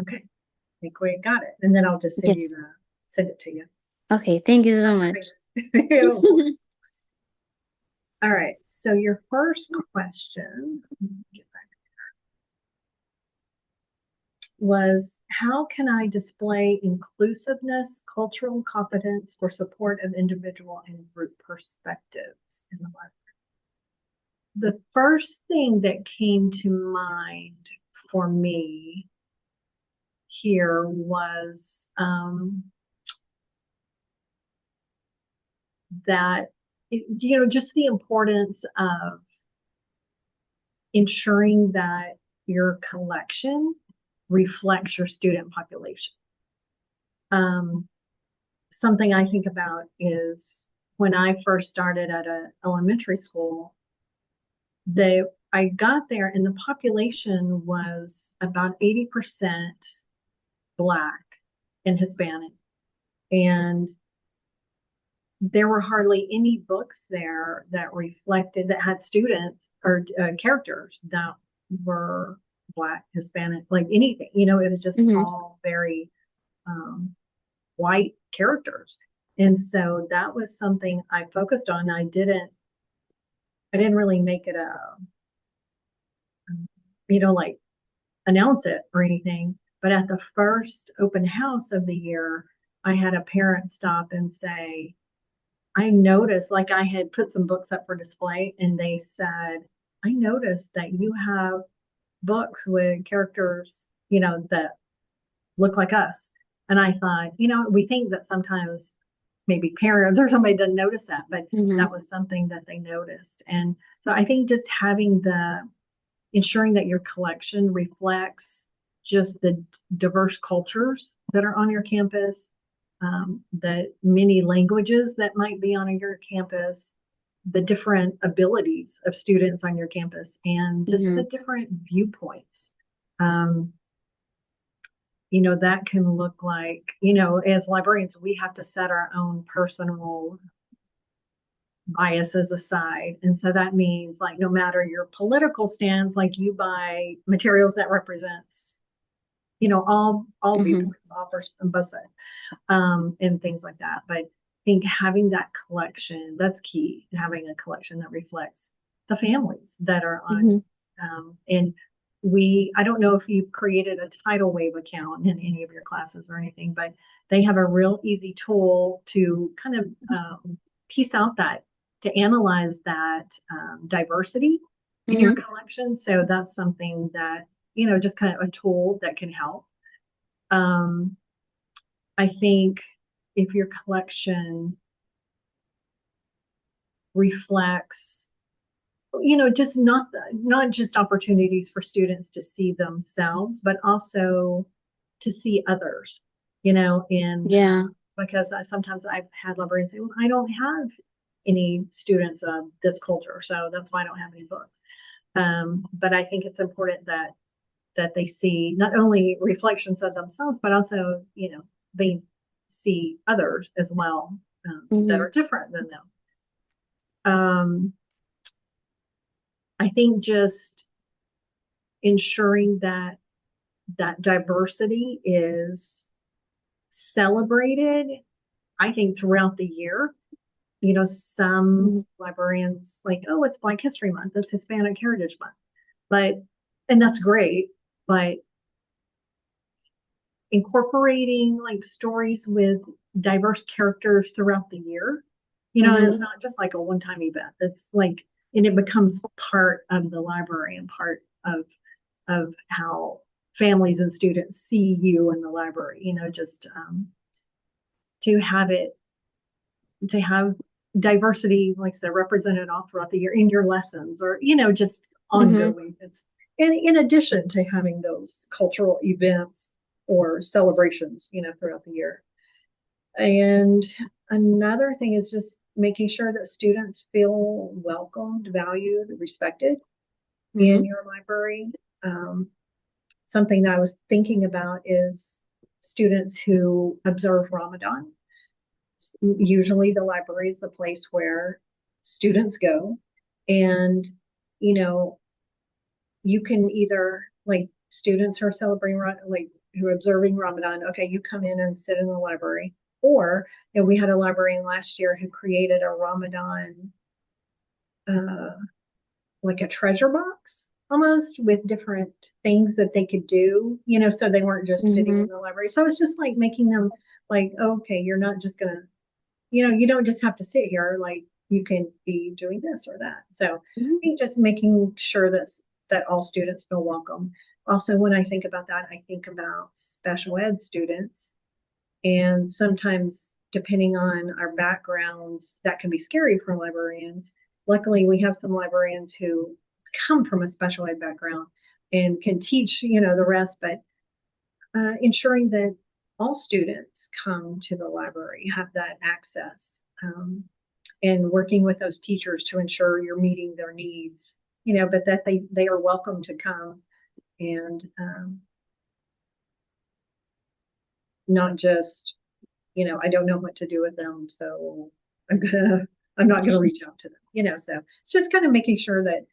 Okay, I think we got it. And then I'll just Yes. send it to you. Okay, thank you so Cross your much. fingers. Of course. All right. So your first question was, how can I display inclusiveness, cultural competence for support of individual and group perspectives in the library? The first thing that came to mind for me here was that, just the importance of ensuring that your collection reflects your student population. Um, Something I think about is when I first started at an elementary school, they I got there and the population was about 80% Black and Hispanic. And there were hardly any books there that reflected, that had students or characters that were Black, Hispanic, like anything. It was just Hmm. all very um, white characters. And so that was something I focused on. I didn't really make it like announce it or anything. But at the first open house of the year, I had a parent stop and say, I noticed, like, I had put some books up for display, and they said, I noticed that you have books with characters, that look like us. And I thought, we think that sometimes maybe parents or somebody doesn't notice that, but Hmm. that was something that they noticed. And so I think just ensuring that your collection reflects just the diverse cultures that are on your campus, the many languages that might be on your campus, the different abilities of students on your campus, and just the Hmm. different viewpoints. Um, that can look like, as librarians, we have to set our own personal biases aside. And so that means, like, no matter your political stance, like, you buy materials that represents, all Hmm. viewpoints, offers on both sides, and things like that. But I think having that collection, that's key, having a collection that reflects the families that are on. Hmm. And I don't know if you've created a tidal wave account in any of your classes or anything, but they have a real easy tool to kind of piece out to analyze that diversity in your Hmm. collection. So that's something that, just kind of a tool that can help. Um, I think if your collection reflects, just not just opportunities for students to see themselves, but also to see others, and Yeah. because sometimes I've had librarians say, well, I don't have any students of this culture, so that's why I don't have any books. But I think it's important that they see not only reflections of themselves, but also, they see others as well, that Hmm. are different than them. I think just ensuring that diversity is celebrated, I think, throughout the year. Some Hmm. librarians like, oh, it's Black History Month, it's Hispanic Heritage Month, but and that's great, but incorporating like stories with diverse characters throughout the year. It's Hmm. not just like a one-time event. It's like, and it becomes part of the library and part of how families and students see you in the library. Just to have it to have diversity, like I said, represented all throughout the year in your lessons, or just Hmm. ongoing. It's in addition to having those cultural events or celebrations, throughout the year. And another thing is just making sure that students feel welcomed, valued, respected in Hmm. your library. Um, Something that I was thinking about is students who observe Ramadan. Usually, the library is the place where students go, and you know, you can either, like, students who are celebrating, like, who are observing Ramadan, okay, you come in and sit in the library. Or we had a librarian last year who created a Ramadan, uh, like a treasure box almost with different things that they could do, so they weren't just sitting in Mhm. the library. So it's just like making them like, okay, you're not just gonna, you don't just have to sit here, like you can be doing this or that. So I Mhm. think just making sure that all students feel welcome. Also, when I think about that, I think about special ed students. And sometimes, depending on our backgrounds, that can be scary for librarians. Luckily, we have some librarians who come from a special ed background and can teach, the rest, but ensuring that all students come to the library, have that access, and working with those teachers to ensure you're meeting their needs, but that they are welcome to come and not just, I don't know what to do with them, so I'm gonna I'm not gonna reach out to them. So it's just kind of making sure that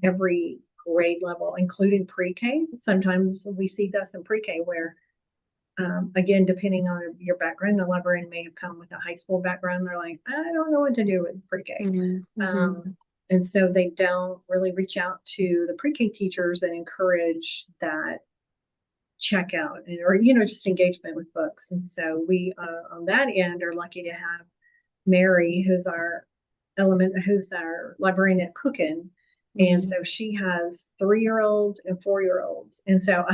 every grade level, including pre-K, sometimes we see this in pre-K where again, depending on your background, the librarian may have come with a high school background. They're like, I don't know what to do with pre-K. Mhm. Mhm. And so they don't really reach out to the pre-K teachers and encourage that checkout or, just engagement with books. And so we, on that end, are lucky to have Mary, who's our librarian at Cookin. And Mhm. so she has 3-year-olds and 4-year-olds. And so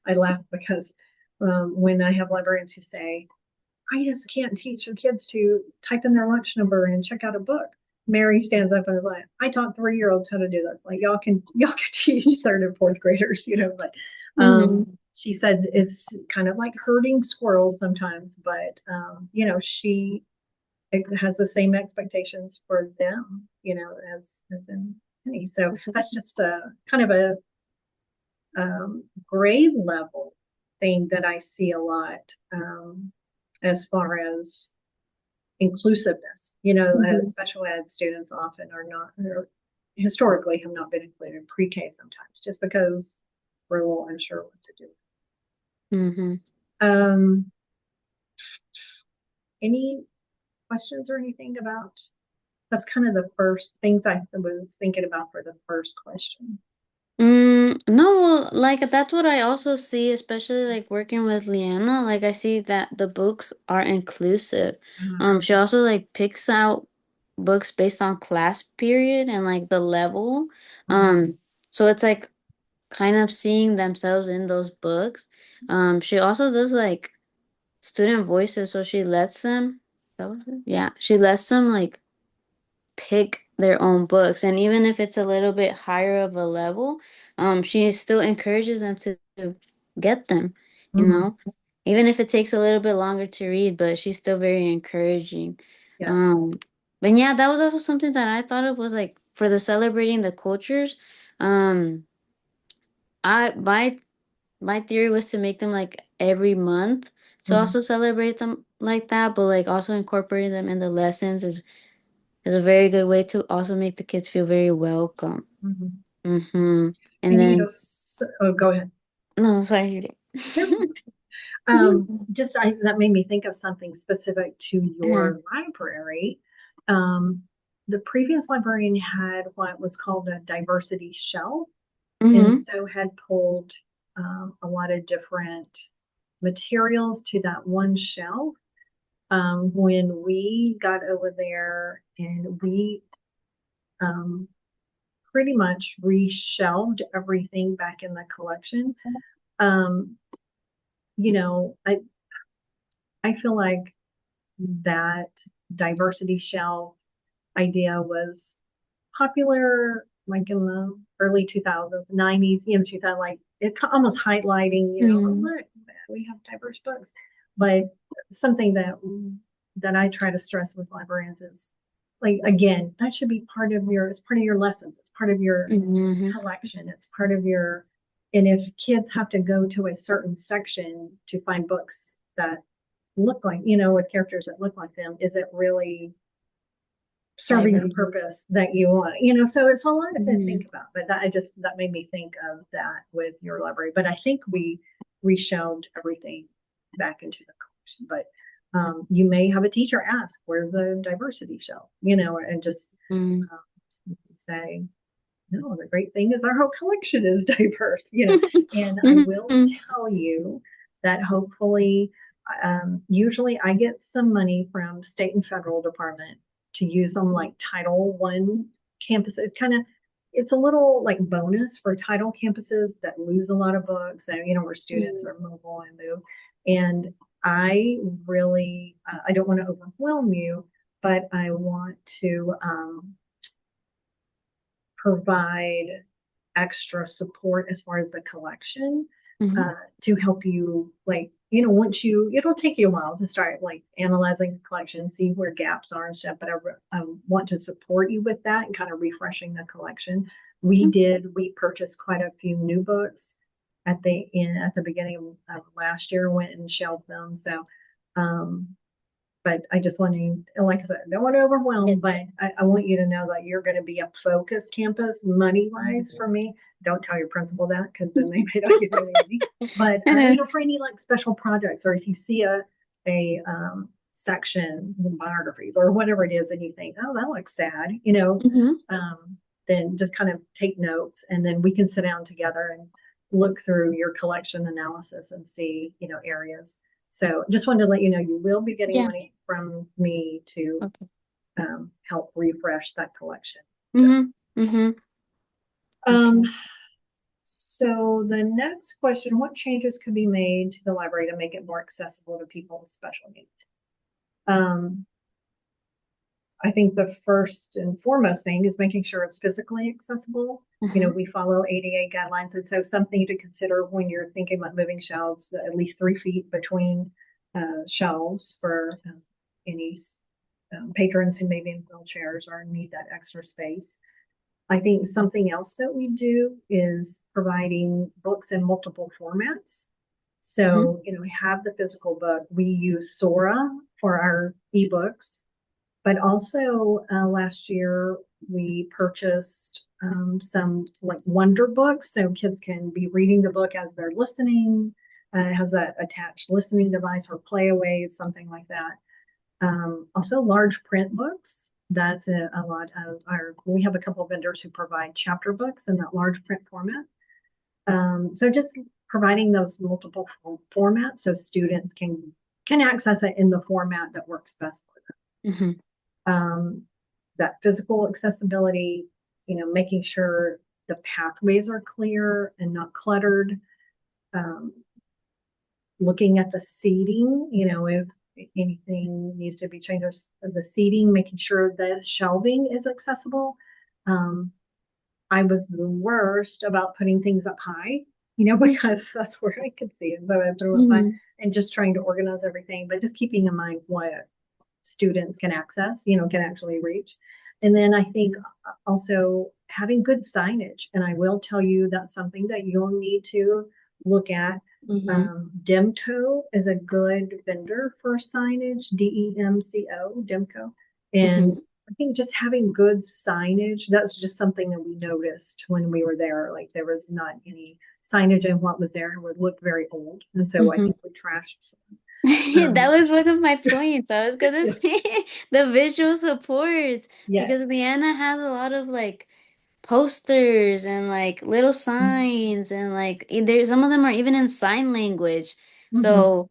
I laugh because when I have librarians who say, I just can't teach the kids to type in their lunch number and check out a book. Mary stands up and is like, I taught 3-year-olds how to do this. Like y'all can teach third and fourth graders, but Mhm. she said it's kind of like herding squirrels sometimes, but she has the same expectations for them, as in me. So That's that's awesome. just a kind of a grade level thing that I see a lot, as far as inclusiveness. As Mhm. special ed students often are not, or historically have not been included in pre-K sometimes, just because we're a little unsure what to do. Mhm. Um, any questions or anything about? That's kind of the first things I was thinking about for the first question. No, like that's what I also see, especially like working with Leanna. Like I see that the books are inclusive. She also like picks out books based on class period and like the level. Mhm, So it's like kind of seeing themselves in those books. She also does like student voices, so she lets them. That was it? Yeah, she lets them like pick their own books, and even if it's a little bit higher of a level, she still encourages them to get them, you mhm, know, even if it takes a little bit longer to read, but she's still very encouraging. yeah. um but yeah, that was also something that I thought of, was like for the celebrating the cultures. Um i my my theory was to make them like every month, to Mhm, also celebrate them like that, but like also incorporating them in the lessons is a very good way to also make the kids feel very welcome. mhm. Mm-hmm. And And then, oh, go ahead. no, sorry, Judy. Just that made me think of something specific to Uh-huh. your library. Um, the previous librarian had what was called a diversity shelf, and Mm-hmm. so had pulled a lot of different materials to that one shelf. When we got over there and we um, pretty much reshelved everything back in the collection, um, you know, I I feel like that diversity shelf idea was popular like in the early 2000s, 90s, 2000, like it almost highlighting, oh, Mm-hmm. look, we have diverse books. But something that I try to stress with librarians is like, again, that should be it's part of your lessons. It's part of your Mm-hmm. collection. It's part of and if kids have to go to a certain section to find books that look like, with characters that look like them, is it really serving the Diverse. purpose that you want? So it's a lot to Mm-hmm. think about, but that made me think of that with your library. But I think we reshelved everything back into the collection. But you may have a teacher ask, "Where's the diversity shelf?" And just Mm. say, "No, the great thing is our whole collection is diverse." And I will Mhm. tell you that hopefully, usually I get some money from state and federal department to use them like Title I campuses. It's a little like bonus for title campuses that lose a lot of books and where students Mm. are mobile and move. And I really, I don't want to overwhelm you, but I want to provide extra support as far as the collection Mhm. to help you, once it'll take you a while to start like analyzing the collection, see where gaps are and stuff, but I want to support you with that and kind of refreshing the collection. We purchased quite a few new books at the beginning of last year, went and shelved them. So um, but I just want to, like I said, I don't want to overwhelm, Yes. but I want you to know that you're going to be a focused campus money wise for me. Don't tell your principal that because then they may not give you any money. But for any like special projects, or if you see a section in biographies or whatever it is, and you think, oh, that looks sad, Mhm. then just kind of take notes, and then we can sit down together and look through your collection analysis and see areas. So just wanted to let you know you will be getting Yeah. money from me to Okay. help refresh that collection. So, Mhm. Mhm. um, Okay. so the next question, what changes could be made to the library to make it more accessible to people with special needs? Um, I think the first and foremost thing is making sure it's physically accessible. Uh-huh. We follow ADA guidelines. And so something to consider when you're thinking about moving shelves, at least 3 feet between shelves for any patrons who may be in wheelchairs or need that extra space. I think something else that we do is providing books in multiple formats. Mhm. So we have the physical book. We use Sora for our ebooks, but also last year we purchased some like Wonder books, so kids can be reading the book as they're listening. It has that attached listening device or playaways, something like that. Also, large print books. That's a lot of our. We have a couple of vendors who provide chapter books in that large print format. So just providing those multiple formats so students can access it in the format that works best for them. Mhm. That physical accessibility, making sure the pathways are clear and not cluttered. Um, Looking at the seating, if anything needs to be changed, the seating, making sure the shelving is accessible. Um, I was the worst about putting things up high, because that's where I could see it. But I threw it up high Mhm. and just trying to organize everything, but just keeping in mind what students can access, can actually reach. And then I think also having good signage. And I will tell you that's something that you'll need to look at. Mhm. Demco is a good vendor for signage, Demco. And Mhm. I think just having good signage, that's just something that we noticed when we were there. Like there was not any signage and what was there would look very old. And so I Mhm. think we trashed some. That Um, was one of my points. I was gonna yeah, say the visual supports because yes. Leanna has a lot of like posters and like little Mhm. signs and like there some of them are even in sign language. Mhm. So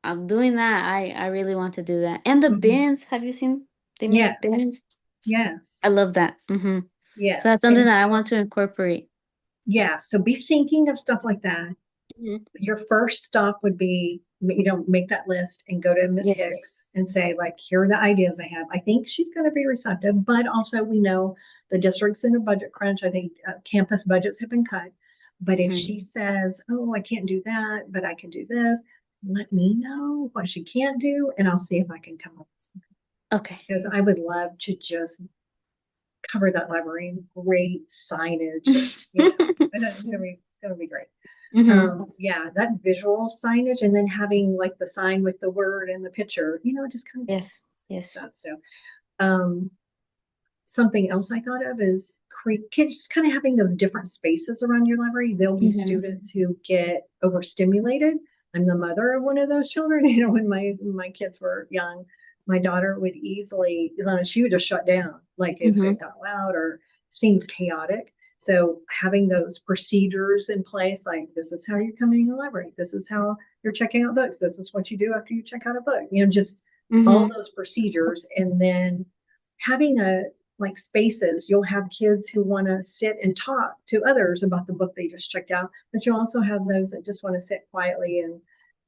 I'm doing that. I really want to do that. And the Mhm. bins, have you seen they make Yes. bins? I Yes. love that. So that's Yes. something And that I want to incorporate. yeah, so be thinking of stuff like that. Mhm. Your first stop would be, make that list and go to Miss Yes. Hicks and say, like, here are the ideas I have. I think she's going to be receptive, but also we know the district's in a budget crunch. I think campus budgets have been cut. But if Hmm. she says, oh, I can't do that, but I can do this, let me know what she can't do, and I'll see if I can come up with something. Okay. Because I would love to just cover that library in great signage and it's gonna be great. Hmm. Yeah, that visual signage and then having like the sign with the word and the picture, it just kind of Yes. takes Yes. that. So um something else I thought of is kids just kind of having those different spaces around your library. There'll be Mm-hmm. students who get overstimulated. I'm the mother of one of those children. When my kids were young, my daughter would easily, she would just shut down, like if Mm-hmm. it got loud or seemed chaotic. So having those procedures in place, like this is how you're coming to the library, this is how you're checking out books, this is what you do after you check out a book, just all Mm-hmm. those procedures, and then having a like spaces. You'll have kids who want to sit and talk to others about the book they just checked out, but you also have those that just want to sit quietly and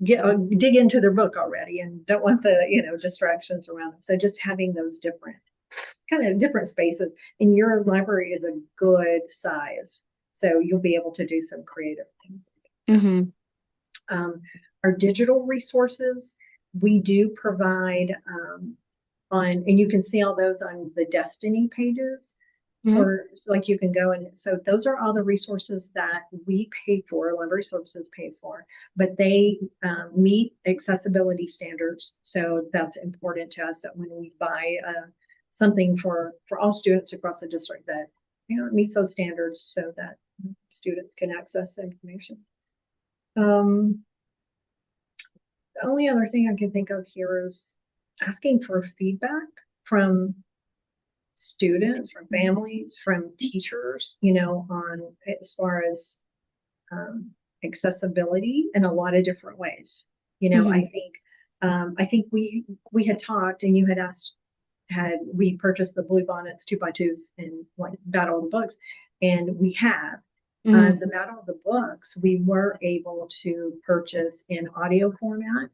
get dig into their book already and don't want the distractions around them. So just having those different spaces. And your library is a good size, so you'll be able to do some creative things. Mm-hmm. Um, our digital resources, we do provide and you can see all those on the Destiny pages Mm-hmm. like you can go, and so those are all the resources that we pay for, library services pays for, but they meet accessibility standards. So that's important to us, that when we buy something for all students across the district, that it meets those standards so that students can access information. um, the only other thing I can think of here is asking for feedback from students, from families, from teachers, on as far as um, accessibility in a lot of different ways. Mm-hmm. I think we had talked, and you had asked, had we purchased the blue bonnets 2x2s and like Battle of the Books, and we have. Mm-hmm. The Battle of the Books, we were able to purchase in audio format,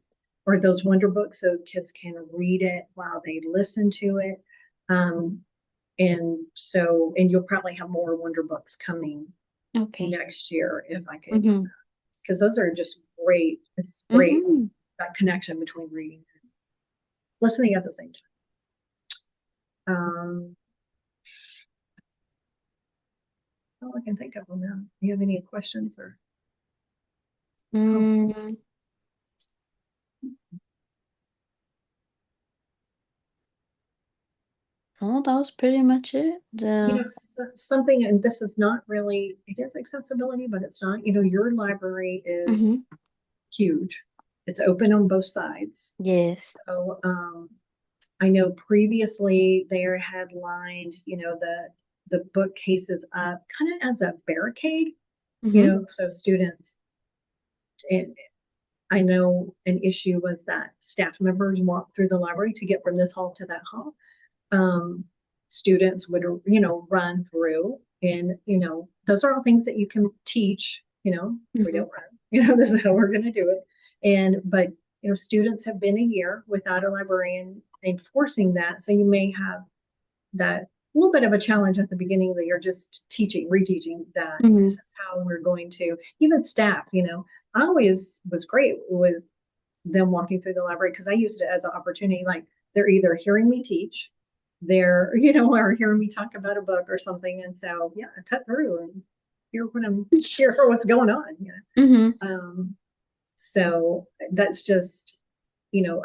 or those Wonder Books, so kids can read it while they listen to it. Um, and you'll probably have more Wonder Books coming Okay. next year if I could, Mm-hmm. because those are just great. It's great, Mm-hmm. that connection between reading and listening at the same time. All I can think of on that. Do you have any questions or comments? Mm-hmm. Oh, that was pretty much it. Something, and this is not really, it is accessibility, but it's not, your library is Mm-hmm. huge. It's open on both sides. Yes. So I know previously they had lined, the bookcases up kind of as a barricade, Mm-hmm. so students, and I know an issue was that staff members walked through the library to get from this hall to that hall. Um, Students would, run through, and, those are all things that you can teach, we Mm-hmm. don't run, this is how we're going to do it. But, students have been a year without a librarian enforcing that. So you may have that little bit of a challenge at the beginning of the year, just reteaching that this Mm-hmm. is how we're going to, even staff, I always was great with them walking through the library because I used it as an opportunity. Like they're either hearing me teach, they're, or hearing me talk about a book or something. And so, yeah, I cut through and hear for what's going on. Mm-hmm. So that's just,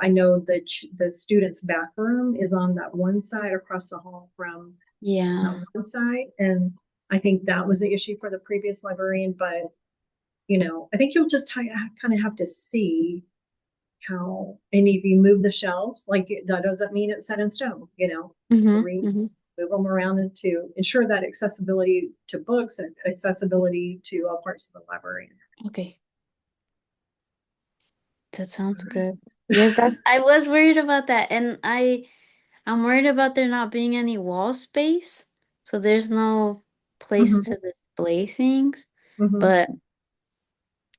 I know that the student's bathroom is on that one side across the hall from Yeah. that one side. And I think that was the issue for the previous librarian. But, I think you'll just kind of have to see how, and if you move the shelves, like that doesn't mean it's set in stone, Mm-hmm. re Mm-hmm. move them around and to ensure that accessibility to books and accessibility to all parts of the library. Okay. That sounds All right. good. Yes, that I was worried about that. And I'm worried about there not being any wall space. So there's no place Mhm, to display things. mhm. But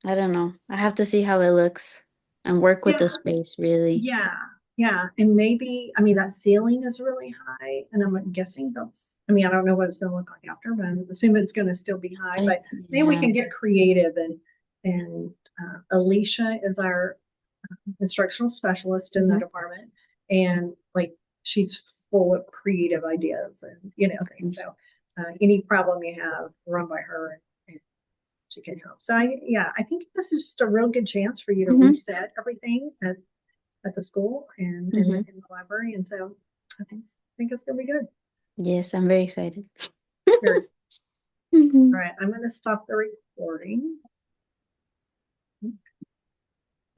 I don't know. I have to see how it looks and work with Yeah, the space really. yeah, yeah. And maybe, I mean, that ceiling is really high, and I'm guessing I don't know what it's going to look like after, but I'm assuming it's going to still be high. But maybe we Yeah. can get creative, and Alicia is our instructional specialist in the Hmm. department, and like she's full of creative ideas and things. So any problem you have, run by her, and she can help. So I think this is just a real good chance for you to Hmm. reset everything at the school and Hmm. in the library. And so I think it's gonna be good. Yes, I'm very excited. Very. Mhm. All right, I'm going to stop the recording.